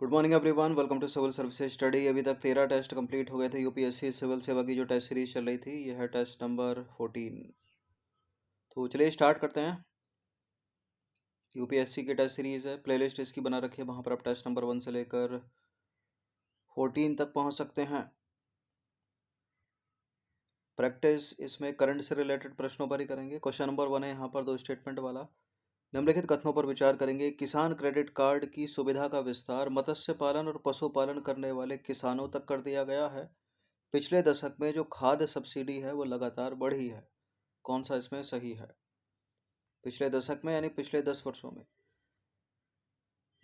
Good morning everyone, welcome to civil services study. अभी तक 13 test complete हो गए थे। यूपीएससी सिविल सेवा की जो टेस्ट सीरीज चल रही थी, यह है टेस्ट नंबर 14। तो चलिए स्टार्ट करते हैं। यूपीएससी की टेस्ट सीरीज है, प्लेलिस्ट इसकी बना रखी है, वहाँ पर आप टेस्ट नंबर 1 से लेकर 14 तक पहुँच सकते हैं। प्रैक्टिस इसमें करंट से रिलेटेड प्रश्नों पर ही करेंगे। क्वेश्चन नंबर 1 है यहाँ पर 2 स्टेटमेंट वाला। निम्नलिखित कथनों पर विचार करेंगे। किसान क्रेडिट कार्ड की सुविधा का विस्तार मत्स्य पालन और पशुपालन करने वाले किसानों तक कर दिया गया है। पिछले दशक में जो खाद्य सब्सिडी है वो लगातार बढ़ी है। कौन सा इसमें सही है? पिछले दशक में यानी पिछले 10 वर्षों में।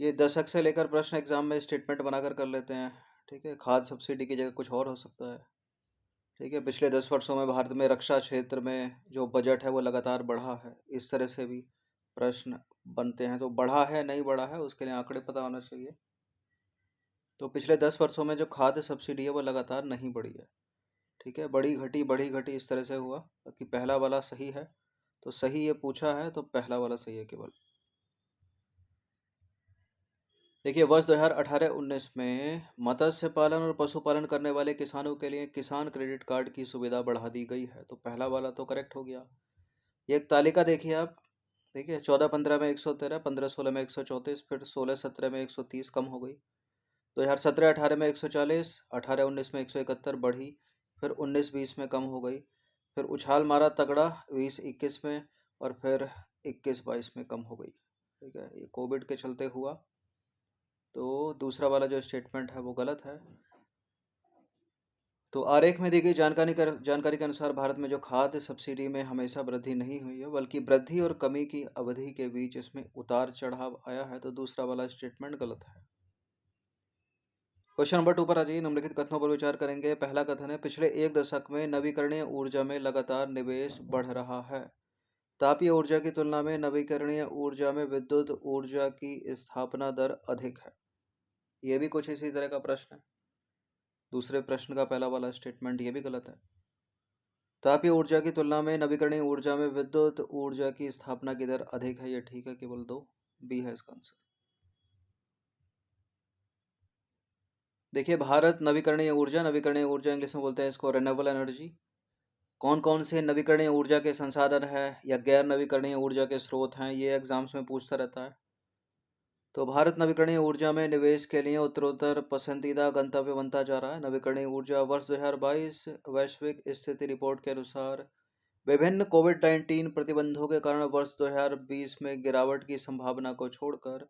ये दशक से लेकर प्रश्न एग्जाम में स्टेटमेंट बनाकर कर लेते हैं। ठीक है, खाद्य सब्सिडी की जगह कुछ और हो सकता है। ठीक है, पिछले 10 वर्षों में भारत में रक्षा क्षेत्र में जो बजट है वो लगातार बढ़ा है। इस तरह से भी प्रश्न बनते हैं। तो बढ़ा है नहीं बढ़ा है उसके लिए आंकड़े पता होना चाहिए। तो पिछले 10 वर्षों में जो खाद्य सब्सिडी है वो लगातार नहीं बढ़ी है। ठीक है, बड़ी घटी इस तरह से हुआ कि पहला वाला सही है। तो सही ये पूछा है तो पहला वाला सही है केवल। देखिए, वर्ष 2018-19 में मत्स्य पालन और पशुपालन करने वाले किसानों के लिए किसान क्रेडिट कार्ड की सुविधा बढ़ा दी गई है। तो पहला वाला तो करेक्ट हो गया। ये एक तालिका देखिए आप। देखिए, 14-15 में 113, 15-16 में 134, फिर 16-17 में 130 कम हो गई। 2017-18 में 140, 18-19 में 171 बढ़ी, फिर 19-20 में कम हो गई, फिर उछाल मारा तगड़ा 20-21 में, और फिर 21-22 में कम हो गई। ठीक है, ये कोविड के चलते हुआ। तो दूसरा वाला जो स्टेटमेंट है वो गलत है। तो आरेख में दी गई जानकारी के अनुसार भारत में जो खाद्य सब्सिडी में हमेशा वृद्धि नहीं हुई है, बल्कि वृद्धि और कमी की अवधि के बीच इसमें उतार चढ़ाव आया है। तो दूसरा वाला स्टेटमेंट गलत है। क्वेश्चन नंबर 2 पर आ जाइए। निम्नलिखित कथनों पर विचार करेंगे। पहला कथन है, पिछले एक दशक में नवीकरणीय ऊर्जा में लगातार निवेश बढ़ रहा है। तापीय ऊर्जा की तुलना में नवीकरणीय ऊर्जा में विद्युत ऊर्जा की स्थापना दर अधिक है। यह भी कुछ इसी तरह का प्रश्न है। दूसरे प्रश्न का पहला वाला स्टेटमेंट ये भी गलत है। तापीय ऊर्जा की तुलना में नवीकरणीय ऊर्जा में विद्युत ऊर्जा की स्थापना की दर अधिक है। यह ठीक है, केवल 2 बी है इसका आंसर। देखिए, भारत नवीकरणीय ऊर्जा इंग्लिश में बोलते हैं इसको रिन्यूएबल एनर्जी। कौन कौन से नवीकरणीय ऊर्जा के संसाधन है या गैर नवीकरणीय ऊर्जा के स्रोत हैं, ये एग्जाम्स में पूछता रहता है। तो भारत नवीकरणीय ऊर्जा में निवेश के लिए उत्तरोत्तर पसंदीदा गंतव्य बनता जा रहा है। नवीकरणीय ऊर्जा वर्ष 2022 वैश्विक स्थिति रिपोर्ट के अनुसार विभिन्न कोविड-19 प्रतिबंधों के कारण वर्ष 2020 में गिरावट की संभावना को छोड़कर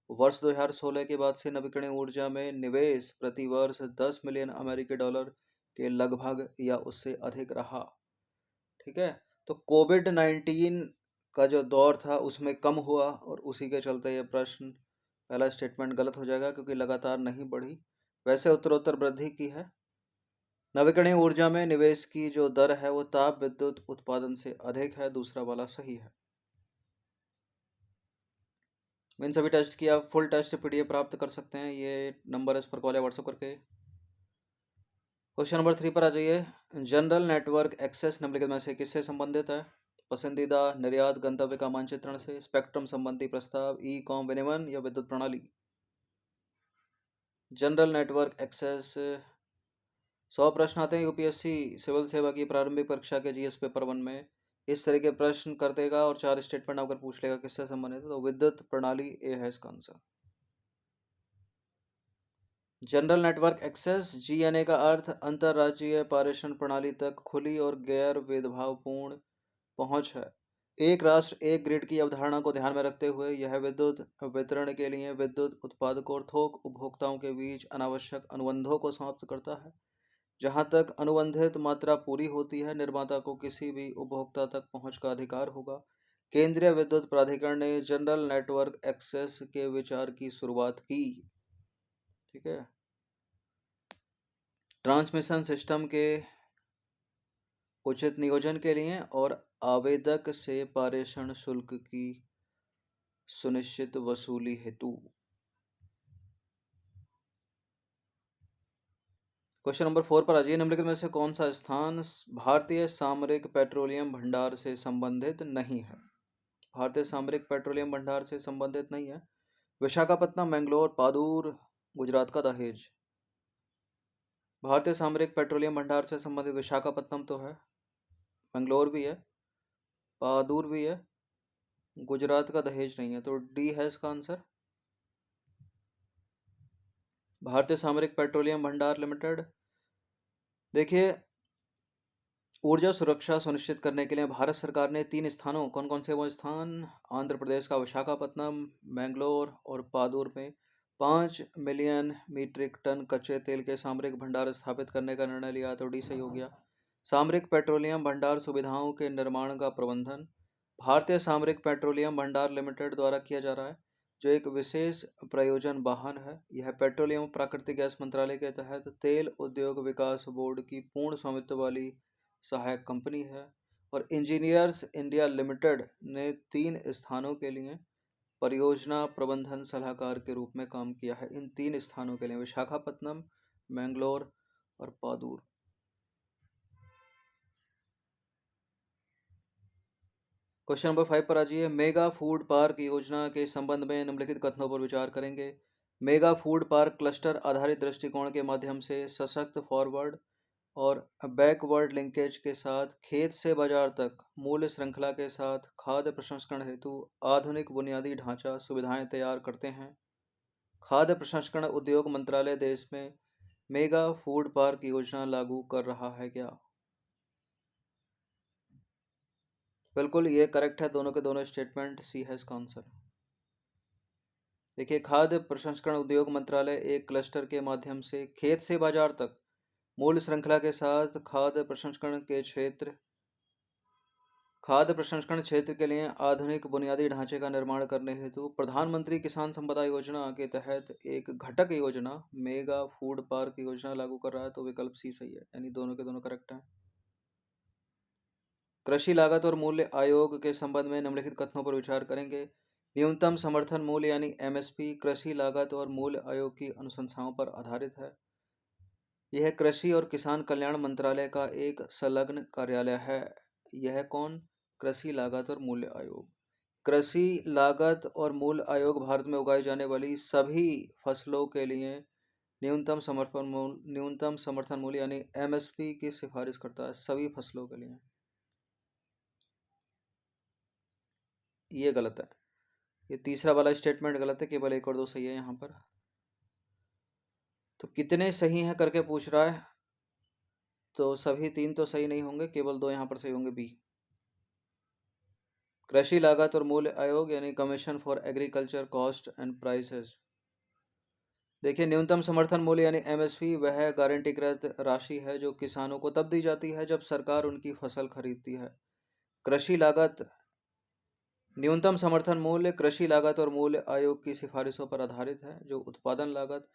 वर्ष 2016 के बाद से नवीकरणीय ऊर्जा में निवेश प्रति वर्ष 10 मिलियन अमेरिकी डॉलर के लगभग या उससे अधिक रहा। ठीक है, तो कोविड-19 का जो दौर था उसमें कम हुआ, और उसी के चलते ये प्रश्न पहला स्टेटमेंट गलत हो जाएगा, क्योंकि लगातार नहीं बढ़ी। वैसे उत्तरोत्तर वृद्धि की है। नवीकरणीय ऊर्जा में निवेश की जो दर है वो ताप विद्युत उत्पादन से अधिक है। दूसरा वाला सही है। इन सभी टेस्ट की आप फुल टेस्ट पीडीएफ प्राप्त कर सकते हैं। ये नंबर इस पर कॉल या व्हाट्सएप करके। क्वेश्चन नंबर 3 पर आ जाइए। जनरल नेटवर्क एक्सेस निम्नलिखित में से किससे संबंधित है? पसंदीदा निर्यात गंतव्य का मानचित्रण से, स्पेक्ट्रम संबंधी प्रस्ताव, ई कॉम विनियमन या विद्युत प्रणाली। जनरल नेटवर्क एक्सेस 100 प्रश्न आते हैं यूपीएससी सिविल सेवा की प्रारंभिक परीक्षा के जीएस पेपर 1 में। इस तरह के प्रश्न कर देगा और 4 स्टेटमेंट अगर पूछ लेगा किससे संबंधित है, तो विद्युत प्रणाली ए है इसका answer. General network access GNA का अर्थ अंतरराज्यीय पारेषण प्रणाली तक खुली और गैर भेदभावपूर्ण पहुंच है। एक राष्ट्र एक ग्रिड की अवधारणा को ध्यान में रखते हुए यह विद्युत वितरण के लिए विद्युत उत्पादकों और थोक उपभोक्ताओं के बीच अनावश्यक अनुबंधों को समाप्त करता है। जहां तक अनुबंधित मात्रा पूरी होती है, निर्माता को किसी भी उपभोक्ता तक पहुंच का अधिकार होगा। केंद्रीय विद्युत प्राधिकरण ने जनरल नेटवर्क एक्सेस के विचार की शुरुआत की। ठीक है, ट्रांसमिशन सिस्टम के उचित नियोजन के लिए और आवेदक से पारेषण शुल्क की सुनिश्चित वसूली हेतु। क्वेश्चन नंबर 4 पर आ जाइए। निम्नलिखित में से कौन सा स्थान भारतीय सामरिक पेट्रोलियम भंडार से संबंधित नहीं है? भारतीय सामरिक पेट्रोलियम भंडार से संबंधित नहीं है। विशाखापत्तनम, मैंगलोर, पादूर गुजरात का दहेज। भारतीय सामरिक पेट्रोलियम भंडार से संबंधित विशाखापत्तनम तो है, बेंगलोर भी है, पादूर भी है, गुजरात का दहेज नहीं है, तो डी है इसका आंसर। भारतीय सामरिक पेट्रोलियम भंडार लिमिटेड। देखिए, ऊर्जा सुरक्षा सुनिश्चित करने के लिए भारत सरकार ने 3 स्थानों, कौन कौन से वो स्थान, आंध्र प्रदेश का विशाखापत्तनम, बेंगलोर और पादूर में 5 मिलियन मीट्रिक टन कच्चे तेल के सामरिक भंडार स्थापित करने का निर्णय लिया, तो डी सही हो गया। सामरिक पेट्रोलियम भंडार सुविधाओं के निर्माण का प्रबंधन भारतीय सामरिक पेट्रोलियम भंडार लिमिटेड द्वारा किया जा रहा है, जो एक विशेष प्रयोजन वाहन है। यह पेट्रोलियम और प्राकृतिक गैस मंत्रालय के तहत तेल उद्योग विकास बोर्ड की पूर्ण स्वामित्व वाली सहायक कंपनी है, और इंजीनियर्स इंडिया लिमिटेड ने 3 स्थानों के लिए परियोजना प्रबंधन सलाहकार के रूप में काम किया है। इन 3 स्थानों के लिए विशाखापत्तनम, मैंगलोर और पादूर। क्वेश्चन नंबर 5 पर आ जाइए। मेगा फूड पार्क योजना के संबंध में निम्नलिखित कथनों पर विचार करेंगे। मेगा फूड पार्क क्लस्टर आधारित दृष्टिकोण के माध्यम से सशक्त फॉरवर्ड और बैकवर्ड लिंकेज के साथ खेत से बाजार तक मूल्य श्रृंखला के साथ खाद्य प्रसंस्करण हेतु आधुनिक बुनियादी ढांचा सुविधाएं तैयार करते हैं। खाद्य प्रसंस्करण उद्योग मंत्रालय देश में मेगा फूड पार्क योजना लागू कर रहा है क्या? बिल्कुल, ये करेक्ट है, दोनों के दोनों स्टेटमेंट, सी है इसका आंसर। देखिए, खाद्य प्रसंस्करण उद्योग मंत्रालय एक क्लस्टर के माध्यम से खेत से बाजार तक मूल्य श्रृंखला के साथ खाद्य प्रसंस्करण क्षेत्र के लिए आधुनिक बुनियादी ढांचे का निर्माण करने हेतु प्रधानमंत्री किसान संपदा योजना के तहत एक घटक योजना मेगा फूड पार्क योजना लागू कर रहा है, तो विकल्प सी सही है, यानी दोनों के दोनों करेक्ट हैं। कृषि लागत और मूल्य आयोग के संबंध में निम्नलिखित कथनों पर विचार करेंगे। न्यूनतम समर्थन मूल्य यानी एमएसपी कृषि लागत और मूल्य आयोग की अनुशंसाओं पर आधारित है। यह कृषि और किसान कल्याण मंत्रालय का एक संलग्न कार्यालय है। यह कौन? कृषि लागत और मूल्य आयोग। कृषि लागत और मूल्य आयोग भारत में उगाई जाने वाली सभी फसलों के लिए न्यूनतम समर्थन मूल्य यानी एमएसपी की सिफारिश करता है, सभी फसलों के लिए। ये गलत है, ये तीसरा वाला स्टेटमेंट गलत है, केवल 1 और 2 सही है यहाँ पर। तो कितने सही हैं करके पूछ रहा है, तो सभी 3 तो सही नहीं होंगे, केवल 2 यहाँ पर सही होंगे, बी। कृषि लागत और मूल्य आयोग यानी commission for agriculture cost and prices. देखिए, न्यूनतम समर्थन मूल्य यानी एमएसपी वह गारंटीकृत राशि है जो किसानों को तब दी जाती है जब सरकार उनकी फसल खरीदती है। कृषि लागत न्यूनतम समर्थन मूल्य कृषि लागत और मूल्य आयोग की सिफारिशों पर आधारित है, जो उत्पादन लागत,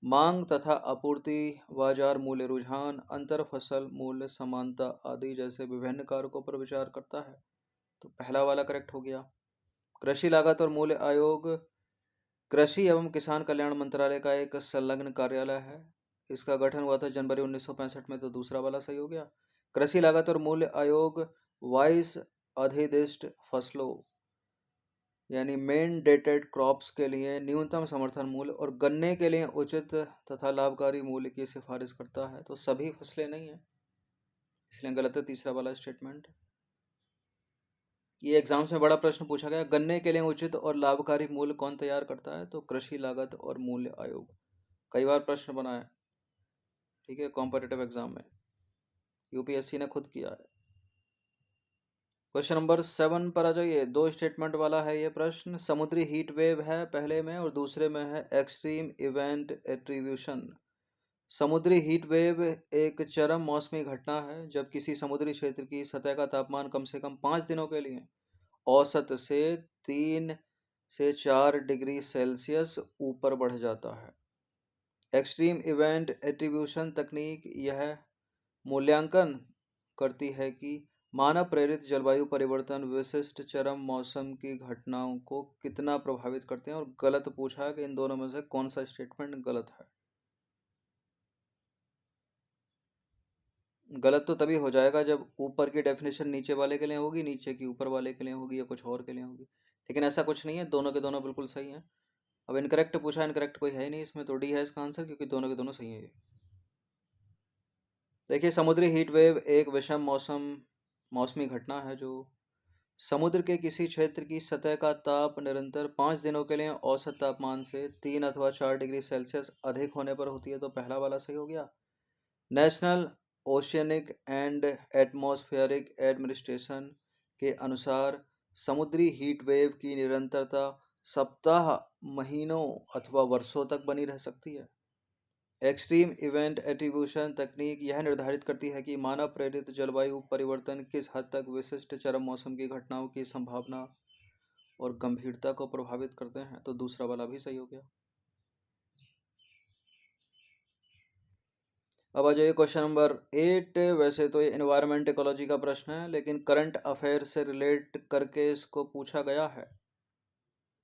मांग तथा आपूर्ति, बाजार मूल्य रुझान, अंतर फसल मूल्य समानता आदि जैसे विभिन्न कारकों पर विचार करता है, तो पहला वाला करेक्ट हो गया। कृषि लागत और मूल्य आयोग कृषि एवं किसान कल्याण मंत्रालय का एक संलग्न कार्यालय है। इसका गठन हुआ था जनवरी 1965 में, तो दूसरा वाला सही हो गया। कृषि लागत और मूल्य आयोग वाइस अधिदिष्ट फसलों यानी मेनडेटेड क्रॉप्स के लिए न्यूनतम समर्थन मूल्य और गन्ने के लिए उचित तथा लाभकारी मूल्य की सिफारिश करता है, तो सभी फसलें नहीं है, इसलिए गलत है तीसरा वाला स्टेटमेंट। ये एग्जाम्स में बड़ा प्रश्न पूछा गया, गन्ने के लिए उचित और लाभकारी मूल्य कौन तैयार करता है, तो कृषि लागत और मूल्य आयोग। कई बार प्रश्न बना है, ठीक है, कॉम्पिटिटिव एग्जाम में, यूपीएससी ने खुद किया है। क्वेश्चन नंबर 7 पर आ जाइए। 2 स्टेटमेंट वाला है ये प्रश्न। समुद्री हीट वेव है पहले में, और दूसरे में है एक्सट्रीम इवेंट एट्रीब्यूशन। समुद्री हीट वेव एक चरम मौसमी घटना है जब किसी समुद्री क्षेत्र की सतह का तापमान कम से कम 5 दिनों के लिए औसत से 3 से 4 डिग्री सेल्सियस ऊपर बढ़ जाता है। एक्सट्रीम इवेंट एट्रीब्यूशन तकनीक यह मूल्यांकन करती है कि मानव प्रेरित जलवायु परिवर्तन विशिष्ट चरम मौसम की घटनाओं को कितना प्रभावित करते हैं, और गलत पूछा है कि इन दोनों में से कौन सा स्टेटमेंट गलत है। गलत तो तभी हो जाएगा जब ऊपर की डेफिनेशन नीचे वाले के लिए होगी, नीचे की ऊपर वाले के लिए होगी, या कुछ और के लिए होगी, लेकिन ऐसा कुछ नहीं है, दोनों के दोनों बिल्कुल सही हैं। अब इनकरेक्ट पूछा, इनकरेक्ट कोई है ही नहीं इसमें, तो डी है इसका आंसर, क्योंकि दोनों के दोनों सही है ये। देखिए, समुद्री हीट वेव एक विषम मौसमी घटना है जो समुद्र के किसी क्षेत्र की सतह का ताप निरंतर 5 दिनों के लिए औसत तापमान से 3 अथवा 4 डिग्री सेल्सियस अधिक होने पर होती है। तो पहला वाला सही हो गया। National oceanic and atmospheric administration के अनुसार समुद्री हीट वेव की निरंतरता सप्ताह, महीनों अथवा वर्षों तक बनी रह सकती है। एक्सट्रीम इवेंट एट्रीब्यूशन तकनीक यह निर्धारित करती है कि मानव प्रेरित जलवायु परिवर्तन किस हद तक विशिष्ट चरम मौसम की घटनाओं की संभावना और गंभीरता को प्रभावित करते हैं। तो दूसरा वाला भी सही हो गया। अब आ जाइए क्वेश्चन नंबर 8। वैसे तो ये एनवायरमेंट इकोलॉजी का प्रश्न है, लेकिन करंट अफेयर से रिलेट करके इसको पूछा गया है।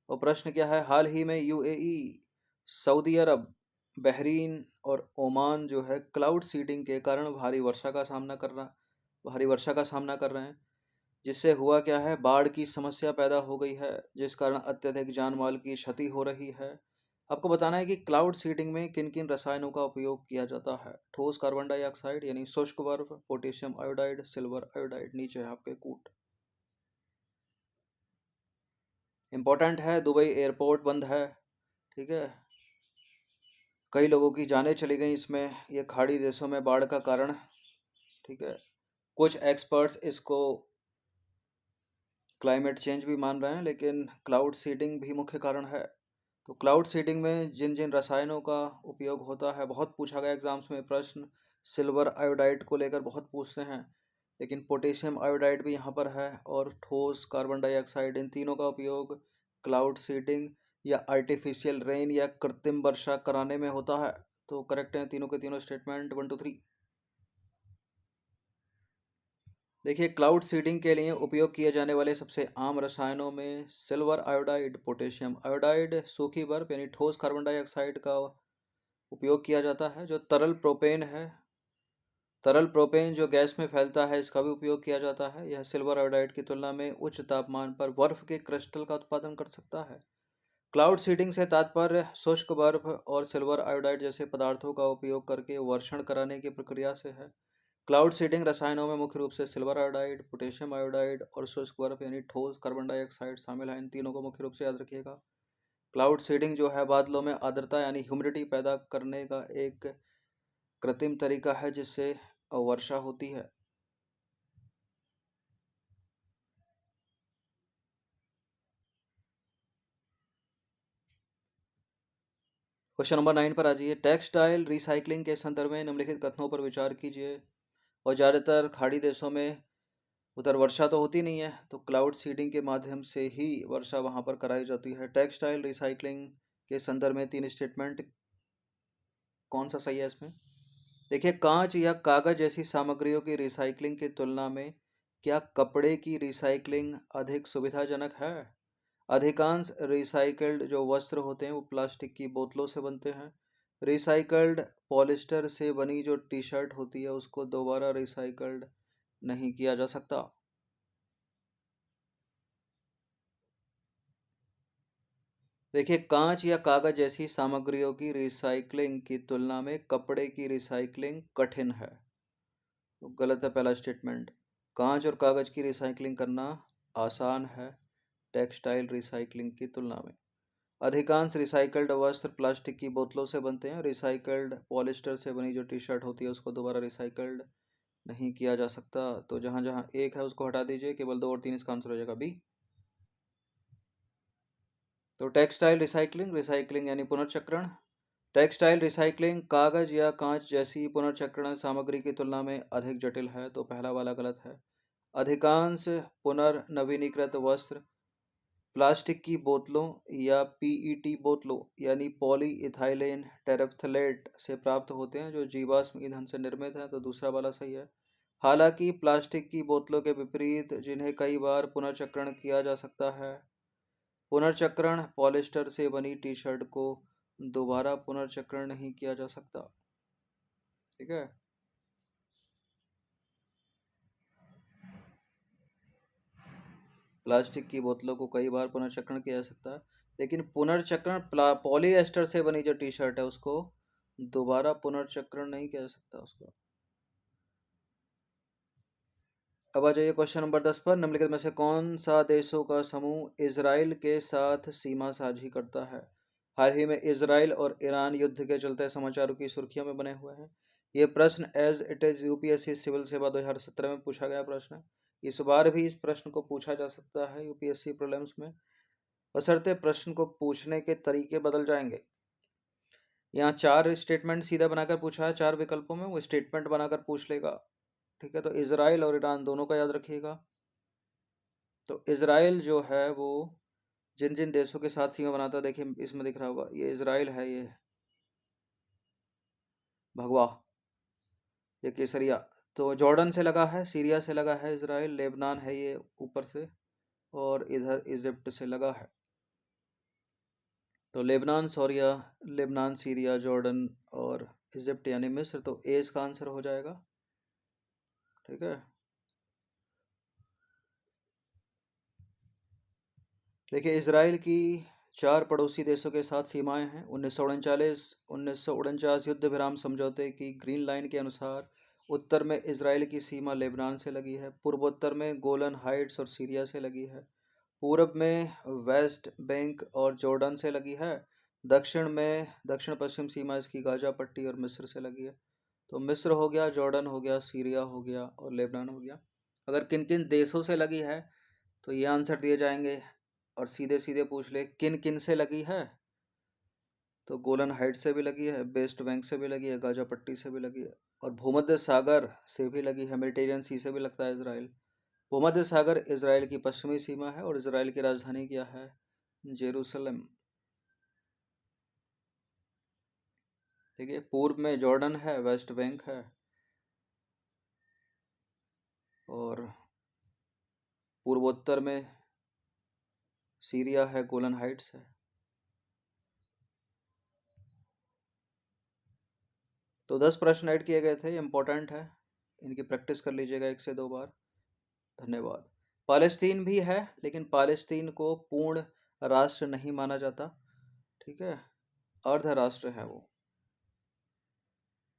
और प्रश्न क्या है, हाल ही में यूएई, सऊदी अरब, बहरीन और ओमान जो है क्लाउड सीडिंग के कारण भारी वर्षा का सामना कर रहे हैं, जिससे हुआ क्या है, बाढ़ की समस्या पैदा हो गई है, जिस कारण अत्यधिक जान माल की क्षति हो रही है। आपको बताना है कि क्लाउड सीडिंग में किन किन रसायनों का उपयोग किया जाता है। ठोस कार्बन डाइऑक्साइड यानी शुष्क बर्फ, पोटेशियम आयोडाइड, सिल्वर आयोडाइड। नीचे है आपके कूट। इंपॉर्टेंट है, दुबई एयरपोर्ट बंद है। ठीक है, कई लोगों की जानें चली गई इसमें, ये खाड़ी देशों में बाढ़ का कारण। ठीक है, कुछ एक्सपर्ट्स इसको क्लाइमेट चेंज भी मान रहे हैं, लेकिन क्लाउड सीडिंग भी मुख्य कारण है। तो क्लाउड सीडिंग में जिन जिन रसायनों का उपयोग होता है, बहुत पूछा गया एग्जाम्स में प्रश्न। सिल्वर आयोडाइड को लेकर बहुत पूछते हैं, लेकिन पोटेशियम आयोडाइड भी यहाँ पर है, और ठोस कार्बन डाइऑक्साइड। इन तीनों का उपयोग क्लाउड सीडिंग या आर्टिफिशियल रेन या कृत्रिम वर्षा कराने में होता है। तो करेक्ट है तीनों के तीनों स्टेटमेंट 1 2 3। देखिए, क्लाउड सीडिंग के लिए उपयोग किए जाने वाले सबसे आम रसायनों में सिल्वर आयोडाइड, पोटेशियम आयोडाइड, सूखी बर्फ यानी ठोस कार्बन डाइऑक्साइड का उपयोग किया जाता है। जो तरल प्रोपेन जो गैस में फैलता है, इसका भी उपयोग किया जाता है। यह सिल्वर आयोडाइड की तुलना में उच्च तापमान पर बर्फ के क्रिस्टल का उत्पादन कर सकता है। क्लाउड सीडिंग से तात्पर्य शुष्क बर्फ और सिल्वर आयोडाइड जैसे पदार्थों का उपयोग करके वर्षण कराने की प्रक्रिया से है। क्लाउड सीडिंग रसायनों में मुख्य रूप से सिल्वर आयोडाइड, पोटेशियम आयोडाइड और शुष्क बर्फ यानी ठोस कार्बन डाइऑक्साइड शामिल है। इन तीनों को मुख्य रूप से याद रखिएगा। क्लाउड सीडिंग जो है बादलों में आर्द्रता यानी ह्यूमिडिटी पैदा करने का एक कृत्रिम तरीका है, जिससे वर्षा होती है। क्वेश्चन नंबर 9 पर आ जाइए। टेक्सटाइल रिसाइकलिंग के संदर्भ में निम्नलिखित कथनों पर विचार कीजिए। और ज़्यादातर खाड़ी देशों में उधर वर्षा तो होती नहीं है, तो क्लाउड सीडिंग के माध्यम से ही वर्षा वहाँ पर कराई जाती है। टेक्सटाइल रिसाइकलिंग के संदर्भ में 3 स्टेटमेंट कौन सा सही है इसमें। देखिए, कांच या कागज जैसी सामग्रियों की रिसाइकलिंग की तुलना में क्या कपड़े की रिसाइकलिंग अधिक सुविधाजनक है। अधिकांश रिसाइकल्ड जो वस्त्र होते हैं वो प्लास्टिक की बोतलों से बनते हैं। रिसाइकल्ड पॉलिस्टर से बनी जो टी शर्ट होती है उसको दोबारा रिसाइकल्ड नहीं किया जा सकता। देखिए, कांच या कागज जैसी सामग्रियों की रिसाइकलिंग की तुलना में कपड़े की रिसाइकलिंग कठिन है। तो गलत है पहला स्टेटमेंट। कांच और कागज की रिसाइकलिंग करना आसान है टेक्सटाइल रिसाइकलिंग की तुलना में। अधिकांश रिसाइकल्ड वस्त्र प्लास्टिक की बोतलों से बनते हैं। रिसाइकल्ड पॉलिस्टर से बनी जो टी शर्ट होती है उसको दोबारा रिसाइकल्ड नहीं किया जा सकता। तो जहाँ जहाँ एक है उसको हटा दीजिए, केवल 2 और 3 इसका आंसर हो जाएगा बी। तो टेक्सटाइल रिसाइकलिंग, रिसाइकलिंग यानी पुनर्चक्रण। टेक्सटाइल रिसाइकलिंग कागज या कांच जैसी पुनर्चक्रण सामग्री की तुलना में अधिक जटिल है। तो पहला वाला गलत है। अधिकांश पुनर्नवीनीकृत वस्त्र प्लास्टिक की बोतलों या पीईटी बोतलों यानी पॉली इथाइलेन टेरेफ्थलेट से प्राप्त होते हैं, जो जीवाश्म ईंधन से निर्मित हैं। तो दूसरा वाला सही है। हालांकि प्लास्टिक की बोतलों के विपरीत, जिन्हें कई बार पुनर्चक्रण किया जा सकता है, पुनर्चक्रण पॉलिस्टर से बनी टी शर्ट को दोबारा पुनर्चक्रण नहीं किया जा सकता। ठीक है, प्लास्टिक की बोतलों को कई बार पुनर्चक्रण किया जा सकता है। लेकिन पुनर्चक्रण पॉलीएस्टर से बनी जो टी शर्ट है उसको दोबारा पुनर्चक्रण नहीं कह सकता उसको। अब आ जाइए क्वेश्चन नंबर 10 पर। निम्नलिखित में से कौन सा देशों का समूह इजराइल के साथ सीमा साझी करता है? हाल ही में इजराइल और ईरान युद्ध के चलते समाचारों की सुर्खियों में बने हुए हैं। ये प्रश्न as it is UPSC civil सेवा 2017 में पूछा गया प्रश्न है। इस बार भी इस प्रश्न को पूछा जा सकता है यूपीएससी प्रीलिम्स में, बशर्ते प्रश्न को पूछने के तरीके बदल जाएंगे। यहाँ 4 स्टेटमेंट सीधा बनाकर पूछा है, 4 विकल्पों में वो स्टेटमेंट बनाकर पूछ लेगा। ठीक है, तो इजराइल और ईरान दोनों का याद रखिएगा। तो इजराइल जो है वो जिन जिन देशों के साथ सीमा बनाता है, देखिए इसमें दिख रहा होगा, ये इजराइल है, ये भगवा, ये केसरिया। तो जॉर्डन से लगा है, सीरिया से लगा है इजराइल, लेबनान है ये ऊपर से, और इधर इजिप्ट से लगा है। तो लेबनान, सीरिया, जॉर्डन और इजिप्ट यानी मिस्र, तो ए इसका आंसर हो जाएगा। ठीक है, देखिए इजराइल की 4 पड़ोसी देशों के साथ सीमाएं हैं। 1949 युद्ध विराम समझौते की ग्रीन लाइन के अनुसार उत्तर में इजराइल की सीमा लेबनान से लगी है, पूर्वोत्तर में गोलन हाइट्स और सीरिया से लगी है, पूरब में वेस्ट बैंक और जॉर्डन से लगी है, दक्षिण पश्चिम सीमा इसकी गाजा पट्टी और मिस्र से लगी है। तो मिस्र हो गया, जॉर्डन हो गया, सीरिया हो गया और लेबनान हो गया। अगर किन किन देशों से लगी है तो ये आंसर दिए जाएंगे, और सीधे सीधे पूछ ले किन किन से लगी है, तो गोलन हाइट से भी लगी है, वेस्ट बैंक से भी लगी है, गाजा पट्टी से भी लगी है, और भूमध्य सागर से भी लगी है, मेडिटेरियन सी से भी लगता है इजराइल। भूमध्य सागर इजराइल की पश्चिमी सीमा है और इजराइल की राजधानी क्या है? जेरूसलम। ठीक है, पूर्व में जॉर्डन है, वेस्ट बैंक है, और पूर्वोत्तर में सीरिया है, गोलन हाइट्स है। तो 10 प्रश्न ऐड किए गए थे, इंपॉर्टेंट है, इनकी प्रैक्टिस कर लीजिएगा 1 से 2 बार। धन्यवाद। पालेस्तीन भी है, लेकिन पालेस्तीन को पूर्ण राष्ट्र नहीं माना जाता। ठीक है, अर्ध राष्ट्र है वो।